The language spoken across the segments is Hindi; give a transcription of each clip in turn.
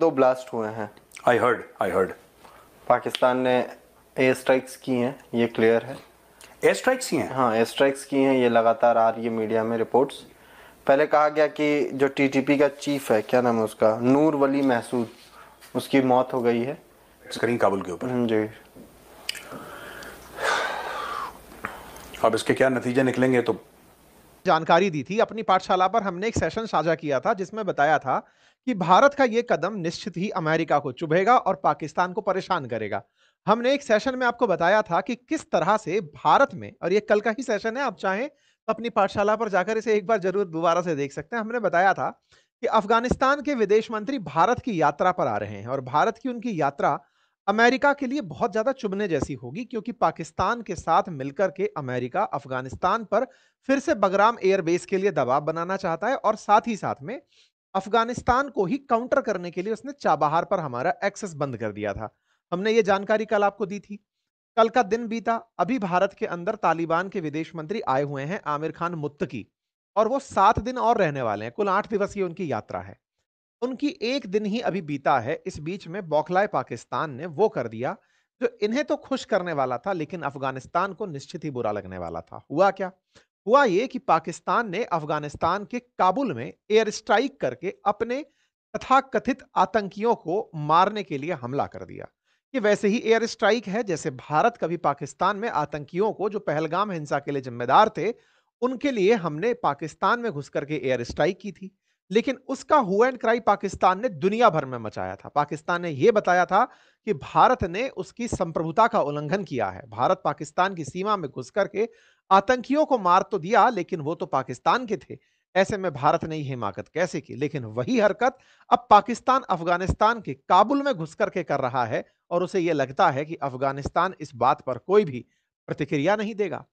2 ब्लास्ट हुए हैं। आई हर्ड पाकिस्तान ने एयर स्ट्राइक्स की हैं, ये क्लियर है। एयर स्ट्राइक्स ही हैं? हाँ, एयर स्ट्राइक्स की हैं, ये लगातार आ रही है मीडिया में रिपोर्ट्स। पहले कहा गया कि जो टीटीपी का चीफ है, क्या नाम है उसका, नूर वली महसूद, उसकी मौत हो गई है स्क्रीन काबुल के ऊपर। जी। अब इसके क्या नतीजे निकलेंगे तो जानकारी दी थी। अपनी पाठशाला पर हमने एक सेशन साझा किया था जिसमें बताया था कि भारत का यह कदम निश्चित ही अमेरिका को चुभेगा और पाकिस्तान को परेशान करेगा। हमने एक सेशन में आपको बताया था कि किस तरह से भारत में, और ये कल का ही सेशन है, आप चाहें तो अपनी पाठशाला पर जाकर इसे एक बार जरूर दोबारा से देख सकते हैं। हमने बताया था कि अफगानिस्तान के विदेश मंत्री भारत की यात्रा पर आ रहे हैं और भारत की उनकी यात्रा अमेरिका के लिए बहुत ज्यादा चुभने जैसी होगी, क्योंकि पाकिस्तान के साथ मिलकर के अमेरिका अफगानिस्तान पर फिर से बगराम एयरबेस के लिए दबाव बनाना चाहता है और साथ ही साथ में अफगानिस्तान को ही काउंटर करने के लिए उसने चाबहार पर हमारा एक्सेस बंद कर दिया था। हमने ये जानकारी कल आपको दी थी। कल का दिन बीता, अभी भारत के अंदर तालिबान के विदेश मंत्री आए हुए हैं, आमिर खान मुत्तकी, और वो 7 दिन और रहने वाले हैं। कुल 8 दिवसीय उनकी यात्रा है। उनकी एक दिन ही अभी बीता है। इस बीच में बौखलाए पाकिस्तान ने वो कर दिया जो इन्हें तो खुश करने वाला था लेकिन अफगानिस्तान को निश्चित ही बुरा लगने वाला था। हुआ क्या? हुआ ये कि पाकिस्तान ने अफगानिस्तान के काबुल में एयर स्ट्राइक करके अपने तथाकथित आतंकियों को मारने के लिए हमला कर दिया। ये वैसे ही एयर स्ट्राइक है जैसे भारत कभी पाकिस्तान में आतंकियों को, जो पहलगाम हिंसा के लिए जिम्मेदार थे, उनके लिए हमने पाकिस्तान में घुस करके एयर स्ट्राइक की थी। लेकिन उसका हु एंड क्राई पाकिस्तान ने दुनिया भर में मचाया था। पाकिस्तान ने यह बताया था कि भारत ने उसकी संप्रभुता का उल्लंघन किया है। भारत पाकिस्तान की सीमा में घुस करके आतंकियों को मार तो दिया, लेकिन वो तो पाकिस्तान के थे। ऐसे में भारत ने यह हिमाकत कैसे की? लेकिन वही हरकत अब पाकिस्तान अफगानिस्तान के काबुल में घुस करके कर रहा है और उसे यह लगता है कि अफगानिस्तान इस बात पर कोई भी प्रतिक्रिया नहीं देगा।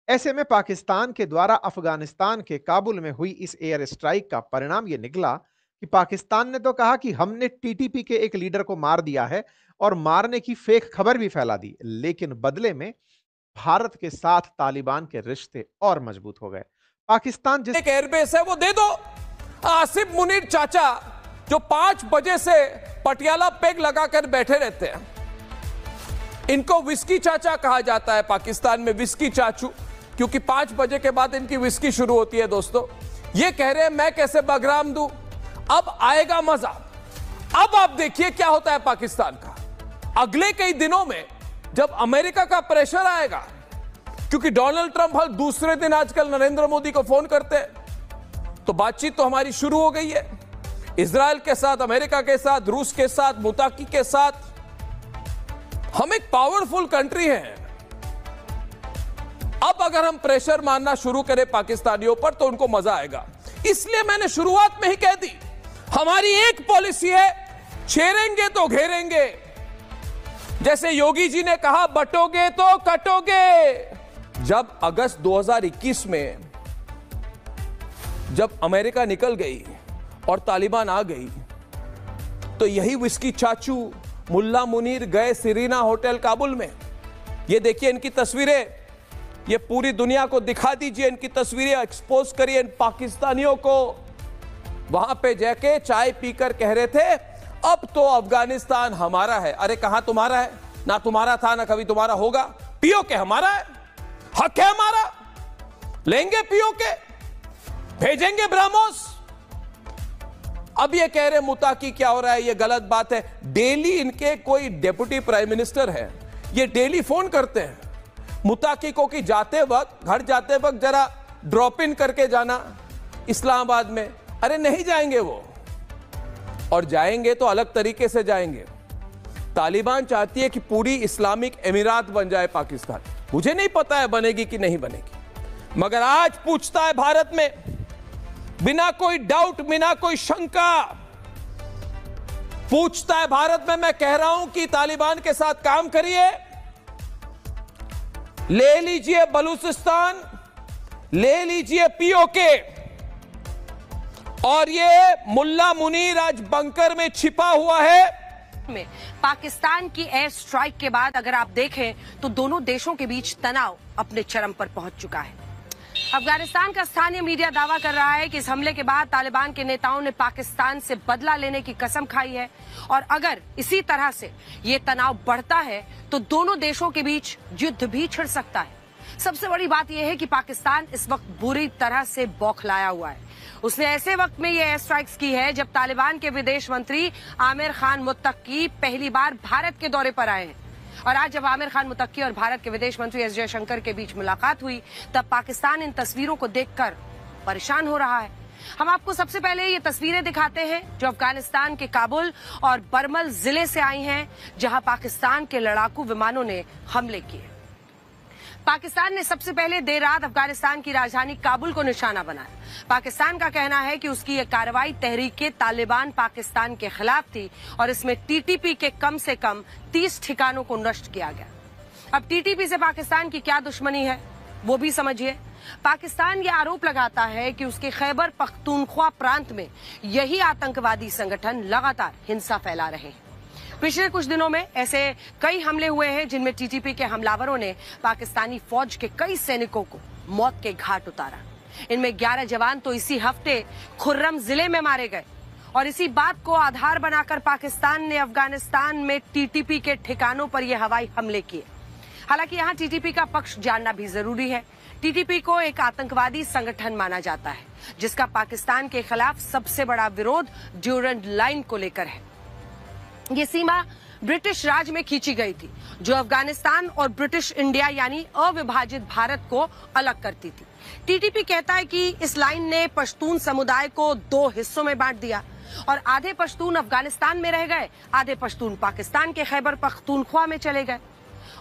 ऐसे में पाकिस्तान के द्वारा अफगानिस्तान के काबुल में हुई इस एयर स्ट्राइक का परिणाम यह निकला कि पाकिस्तान ने तो कहा कि हमने टीटीपी के एक लीडर को मार दिया है और मारने की फेक खबर भी फैला दी, लेकिन बदले में भारत के साथ तालिबान के रिश्ते और मजबूत हो गए। पाकिस्तान जिस एक एयरबेस है वो दे दो। आसिफ मुनीर चाचा जो 5 बजे से पटियाला पेग लगाकर बैठे रहते हैं, इनको विस्की चाचा कहा जाता है पाकिस्तान में, विस्की चाचू, क्योंकि 5 बजे के बाद इनकी विस्की शुरू होती है। दोस्तों, ये कह रहे हैं मैं कैसे बगराम दूं, अब आएगा मजा। अब आप देखिए क्या होता है पाकिस्तान का अगले कई दिनों में, जब अमेरिका का प्रेशर आएगा, क्योंकि डोनाल्ड ट्रंप हर दूसरे दिन आजकल नरेंद्र मोदी को फोन करते हैं, तो बातचीत तो हमारी शुरू हो गई है इजराइल के साथ, अमेरिका के साथ, रूस के साथ, मुताकी के साथ। हम एक पावरफुल कंट्री हैं। अब अगर हम प्रेशर मारना शुरू करें पाकिस्तानियों पर तो उनको मजा आएगा। इसलिए मैंने शुरुआत में ही कह दी, हमारी एक पॉलिसी है, छेड़ेंगे तो घेरेंगे। जैसे योगी जी ने कहा, बटोगे तो कटोगे। जब अगस्त 2021 में जब अमेरिका निकल गई और तालिबान आ गई, तो यही विस्की चाचू मुल्ला मुनीर गए सिरीना होटल काबुल में। ये देखिए इनकी तस्वीरें, ये पूरी दुनिया को दिखा दीजिए, इनकी तस्वीरें एक्सपोज करिए इन पाकिस्तानियों को। वहां पे जाके चाय पीकर कह रहे थे अब तो अफगानिस्तान हमारा है। अरे कहां तुम्हारा है? ना तुम्हारा था, ना कभी तुम्हारा होगा। पियो के हमारा है, हक है हमारा, लेंगे पियो के, भेजेंगे ब्रह्मोस। अब ये कह रहे मुताकी क्या हो रहा है, ये गलत बात है। डेली इनके कोई डेप्यूटी प्राइम मिनिस्टर है, ये डेली फोन करते हैं मुताकी को कि जाते वक्त, घर जाते वक्त जरा ड्रॉप इन करके जाना इस्लामाबाद में। अरे नहीं जाएंगे वो, और जाएंगे तो अलग तरीके से जाएंगे। तालिबान चाहती है कि पूरी इस्लामिक अमीरात बन जाए पाकिस्तान। मुझे नहीं पता है बनेगी कि नहीं बनेगी, मगर आज पूछता है भारत में बिना कोई डाउट, बिना कोई शंका पूछता है भारत में। मैं कह रहा हूं कि तालिबान के साथ काम करिए, ले लीजिए बलूचिस्तान, ले लीजिए पीओके, और ये मुल्ला मुनीर आज बंकर में छिपा हुआ है। में पाकिस्तान की एयर स्ट्राइक के बाद अगर आप देखें तो दोनों देशों के बीच तनाव अपने चरम पर पहुंच चुका है। अफगानिस्तान का स्थानीय मीडिया दावा कर रहा है कि इस हमले के बाद तालिबान के नेताओं ने पाकिस्तान से बदला लेने की कसम खाई है और अगर इसी तरह से ये तनाव बढ़ता है तो दोनों देशों के बीच युद्ध भी छिड़ सकता है। सबसे बड़ी बात यह है कि पाकिस्तान इस वक्त बुरी तरह से बौखलाया हुआ है। उसने ऐसे वक्त में ये एयर स्ट्राइक्स की है जब तालिबान के विदेश मंत्री आमिर खान मुत्तकी पहली बार भारत के दौरे पर आए हैं और आज जब आमिर खान मुत्तकी और भारत के विदेश मंत्री एस जयशंकर के बीच मुलाकात हुई तब पाकिस्तान इन तस्वीरों को देखकर परेशान हो रहा है। हम आपको सबसे पहले ये तस्वीरें दिखाते हैं जो अफगानिस्तान के काबुल और बरमल जिले से आई हैं जहां पाकिस्तान के लड़ाकू विमानों ने हमले किए। पाकिस्तान ने सबसे पहले देर रात अफगानिस्तान की राजधानी काबुल को निशाना बनाया। पाकिस्तान का कहना है कि उसकी यह कार्रवाई तहरीके तालिबान पाकिस्तान के खिलाफ थी और इसमें टीटीपी के कम से कम 30 ठिकानों को नष्ट किया गया। अब टीटीपी से पाकिस्तान की क्या दुश्मनी है वो भी समझिए। पाकिस्तान ये आरोप लगाता है कि उसके खैबर पख्तूनख्वा प्रांत में यही आतंकवादी संगठन लगातार हिंसा फैला रहे हैं। पिछले कुछ दिनों में ऐसे कई हमले हुए हैं जिनमें टीटीपी के हमलावरों ने पाकिस्तानी फौज के कई सैनिकों को मौत के घाट उतारा। इनमें 11 जवान तो इसी हफ्ते खुर्रम जिले में मारे गए और इसी बात को आधार बनाकर पाकिस्तान ने अफगानिस्तान में टीटीपी के ठिकानों पर ये हवाई हमले किए। हालांकि यहाँ टीटीपी का पक्ष जानना भी जरूरी है। टीटीपी को एक आतंकवादी संगठन माना जाता है जिसका पाकिस्तान के खिलाफ सबसे बड़ा विरोध ड्यूरेंट लाइन को लेकर है। ये सीमा ब्रिटिश राज में खींची गई थी जो अफगानिस्तान और ब्रिटिश इंडिया यानी अविभाजित भारत को अलग करती थी। टीटीपी कहता है कि इस लाइन ने पश्तून समुदाय को 2 हिस्सों में बांट दिया और आधे पश्तून अफगानिस्तान में रह गए, आधे पश्तून पाकिस्तान के खैबर पख्तूनख्वा में चले गए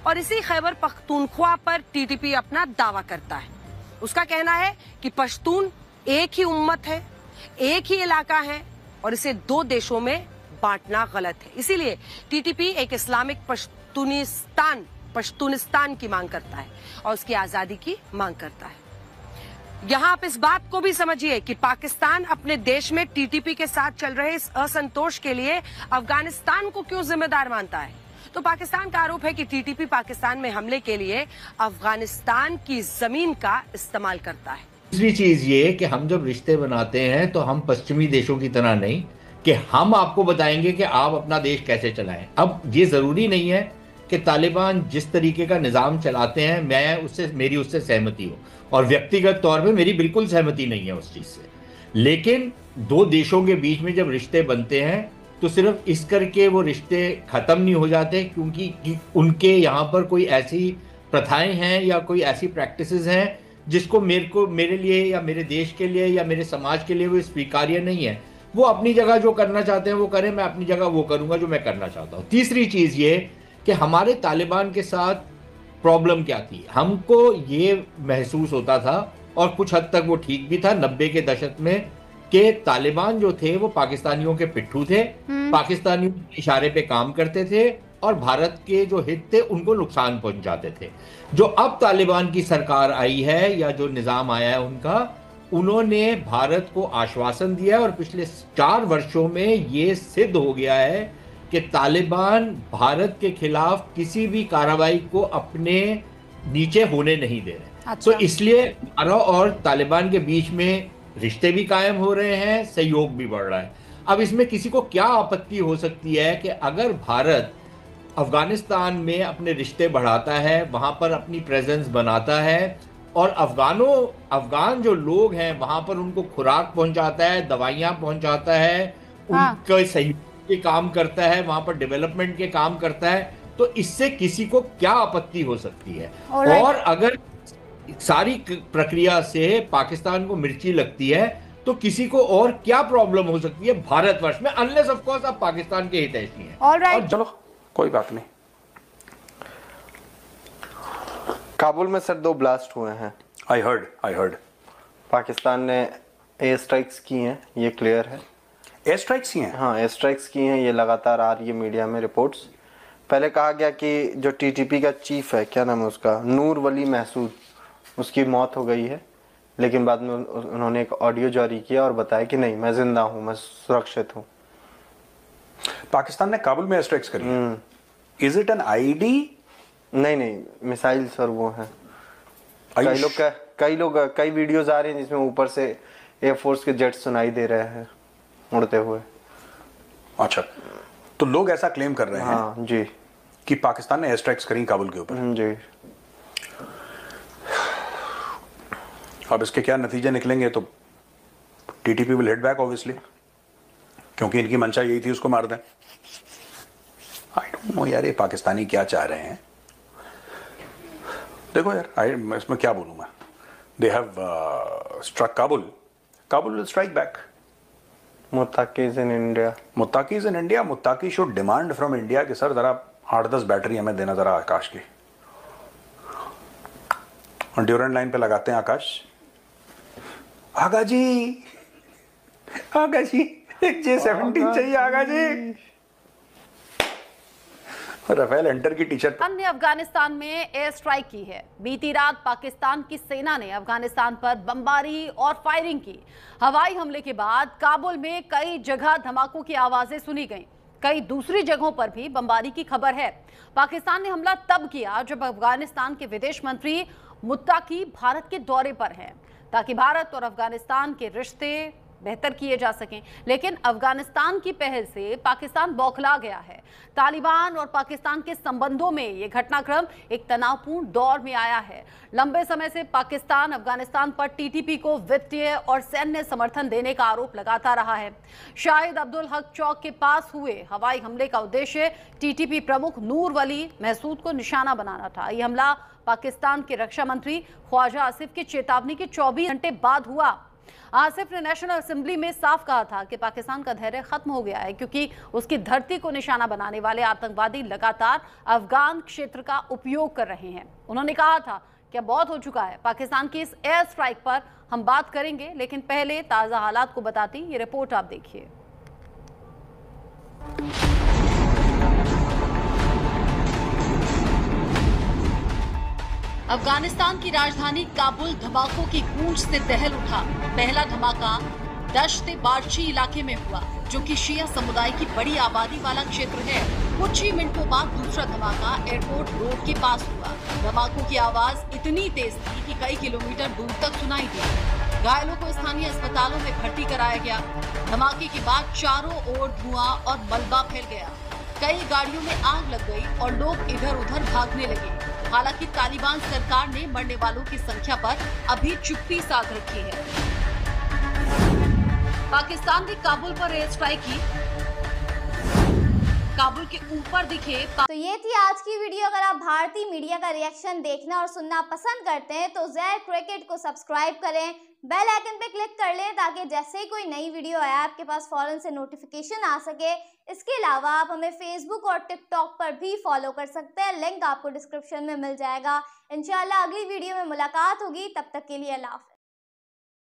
और इसी खैबर पख्तूनख्वा पर टीटीपी अपना दावा करता है। उसका कहना है कि पश्तून एक ही उम्मत है, एक ही इलाका है और इसे 2 देशों में बांटना गलत है। इसीलिए टीटीपी एक इस्लामिक पश्तूनिस्तान की मांग करता है और उसकी आजादी की मांग करता है। यहाँ आप इस बात को भी समझिए कि पाकिस्तान अपने देश में टीटीपी के साथ चल रहे इस असंतोष के लिए अफगानिस्तान को क्यों जिम्मेदार मानता है। तो पाकिस्तान का आरोप है कि टीटीपी पाकिस्तान में हमले के लिए अफगानिस्तान की जमीन का इस्तेमाल करता है। दूसरी चीज ये कि हम जब रिश्ते बनाते हैं तो हम पश्चिमी देशों की तरह नहीं कि हम आपको बताएंगे कि आप अपना देश कैसे चलाएं। अब ये जरूरी नहीं है कि तालिबान जिस तरीके का निज़ाम चलाते हैं मेरी उससे सहमति हो और व्यक्तिगत तौर पे मेरी बिल्कुल सहमति नहीं है उस चीज़ से। लेकिन 2 देशों के बीच में जब रिश्ते बनते हैं तो सिर्फ इस करके वो रिश्ते ख़त्म नहीं हो जाते क्योंकि उनके यहाँ पर कोई ऐसी प्रथाएं हैं या कोई ऐसी प्रैक्टिसेस हैं जिसको मेरे लिए या मेरे देश के लिए या मेरे समाज के लिए वो स्वीकार्य नहीं है। वो अपनी जगह जो करना चाहते हैं वो करें, मैं अपनी जगह वो करूंगा जो मैं करना चाहता हूँ। तीसरी चीज़ ये कि हमारे तालिबान के साथ प्रॉब्लम क्या थी, हमको ये महसूस होता था और कुछ हद तक वो ठीक भी था 90 के दशक में कि तालिबान जो थे वो पाकिस्तानियों के पिट्ठू थे, पाकिस्तानियों के इशारे पे काम करते थे और भारत के जो हित थे उनको नुकसान पहुंचाते थे। जो अब तालिबान की सरकार आई है या जो निज़ाम आया है उन्होंने भारत को आश्वासन दिया और पिछले 4 वर्षों में ये सिद्ध हो गया है कि तालिबान भारत के खिलाफ किसी भी कार्रवाई को अपने नीचे होने नहीं दे रहे। तो इसलिए भारत और तालिबान के बीच में रिश्ते भी कायम हो रहे हैं, सहयोग भी बढ़ रहा है। अब इसमें किसी को क्या आपत्ति हो सकती है कि अगर भारत अफगानिस्तान में अपने रिश्ते बढ़ाता है, वहां पर अपनी प्रेजेंस बनाता है और अफगान जो लोग हैं वहां पर उनको खुराक पहुंचाता है, दवाइयां पहुंचाता है, उनके सहयोग के काम करता है, वहां पर डेवलपमेंट के काम करता है, तो इससे किसी को क्या आपत्ति हो सकती है। और अगर सारी प्रक्रिया से पाकिस्तान को मिर्ची लगती है तो किसी को और क्या प्रॉब्लम हो सकती है भारतवर्ष में, अनलेस ऑफ कोर्स आप पाकिस्तान के हितैषी हैं। और चलो कोई बात नहीं। काबुल में सर 2 ब्लास्ट हुए हैं। आई हर्ड पाकिस्तान ने एयर स्ट्राइक्स की हैं, ये क्लियर है। एयर स्ट्राइक्स की हैं? हाँ, एयर स्ट्राइक्स की हैं, ये लगातार आ रही है मीडिया में रिपोर्ट्स। पहले कहा गया कि जो टीटीपी का चीफ है, क्या नाम है उसका, नूर वली महसूद, उसकी मौत हो गई है, लेकिन बाद में उन्होंने एक ऑडियो जारी किया और बताया कि नहीं, मैं जिंदा हूँ, मैं सुरक्षित हूँ। पाकिस्तान ने काबुल में एयर स्ट्राइक्स करी। Is it an ID? नहीं, मिसाइल सर वो है। कई वीडियोस आ रहे हैं जिसमें ऊपर से एयरफोर्स के जेट सुनाई दे रहे हैं उड़ते हुए। अच्छा, तो लोग ऐसा क्लेम कर रहे हैं हाँ जी कि पाकिस्तान ने एयर स्ट्राइक्स करी काबुल के ऊपर। जी। अब इसके क्या नतीजे निकलेंगे, तो TTP will hit back obviously, क्योंकि इनकी मंशा यही थी उसको मार दें। आई डोंट नो यार, ये पाकिस्तानी क्या चाह रहे हैं। देखो यार, इसमें क्या बोलूं मैं। They have struck Kabul, Kabul will strike back. Muttaqi is in India, Muttaqi is in India. Muttaqi should demand from India कि सर जरा 8-10 बैटरी हमें देना जरा आकाश की। और ड्यूरेंट लाइन पे लगाते हैं आकाश। आगा जी, आगा जी, एक J-17 चाहिए आगा जी। राफेल एंटर की टी-शर्ट। हमने अफगानिस्तान में एयर स्ट्राइक की है। बीती रात पाकिस्तान की सेना ने अफगानिस्तान पर बमबारी और फायरिंग की। हवाई हमले के बाद काबुल में कई जगह धमाकों की आवाजें सुनी गईं। कई दूसरी जगहों पर भी बमबारी की खबर है। पाकिस्तान ने हमला तब किया जब अफगानिस्तान के विदेश मंत्री मुत्ताकी भारत के दौरे पर हैं, ताकि भारत और अफगानिस्तान के रिश्ते बेहतर किए जा सकें। लेकिन अफगानिस्तान की पहल से पाकिस्तान बौखला गया है। तालिबान और पाकिस्तान के संबंधों में यह घटनाक्रम एक तनावपूर्ण दौर में आया है। लंबे समय से पाकिस्तान अफगानिस्तान पर टीटीपी को वित्तीय और सैन्य समर्थन देने का आरोप लगाता रहा है। शाहिद अब्दुल हक चौक के पास हुए हवाई हमले का उद्देश्य टीटीपी प्रमुख नूर वली महसूद को निशाना बनाना था। यह हमला पाकिस्तान के रक्षा मंत्री ख्वाजा आसिफ की चेतावनी के 24 घंटे बाद हुआ। आसिफ ने नेशनल असेंबली में साफ कहा था कि पाकिस्तान का धैर्य खत्म हो गया है, क्योंकि उसकी धरती को निशाना बनाने वाले आतंकवादी लगातार अफगान क्षेत्र का उपयोग कर रहे हैं। उन्होंने कहा था कि अब बहुत हो चुका है। पाकिस्तान की इस एयर स्ट्राइक पर हम बात करेंगे, लेकिन पहले ताजा हालात को बताती ये रिपोर्ट आप देखिए। अफगानिस्तान की राजधानी काबुल धमाकों की गूंज से दहल उठा। पहला धमाका दश्त बार्शी इलाके में हुआ, जो कि शिया समुदाय की बड़ी आबादी वाला क्षेत्र है। कुछ ही मिनटों बाद दूसरा धमाका एयरपोर्ट रोड के पास हुआ। धमाकों की आवाज इतनी तेज थी कि कई किलोमीटर दूर तक सुनाई दी। घायलों को स्थानीय अस्पतालों में भर्ती कराया गया। धमाके के बाद चारों ओर धुआं और मलबा फैल गया। कई गाड़ियों में आग लग गई और लोग इधर उधर भागने लगे। हालांकि तालिबान सरकार ने मरने वालों की संख्या पर अभी चुप्पी साध रखी है। पाकिस्तान ने काबुल पर एयर स्ट्राइक की। काबुल के ऊपर दिखे। तो ये थी आज की वीडियो। अगर आप भारतीय मीडिया का रिएक्शन देखना और सुनना पसंद करते हैं तो ज़ेर क्रिकेट को सब्सक्राइब करें, बेल आइकन पे क्लिक कर लें, ताकि जैसे ही कोई नई वीडियो आए आपके पास फौरन से नोटिफिकेशन आ सके। इसके अलावा आप हमें फेसबुक और टिकटॉक पर भी फॉलो कर सकते हैं। लिंक आपको डिस्क्रिप्शन में मिल जाएगा। इंशाल्लाह अगली वीडियो में मुलाकात होगी। तब तक के लिए अल्लाह हाफ़िज़।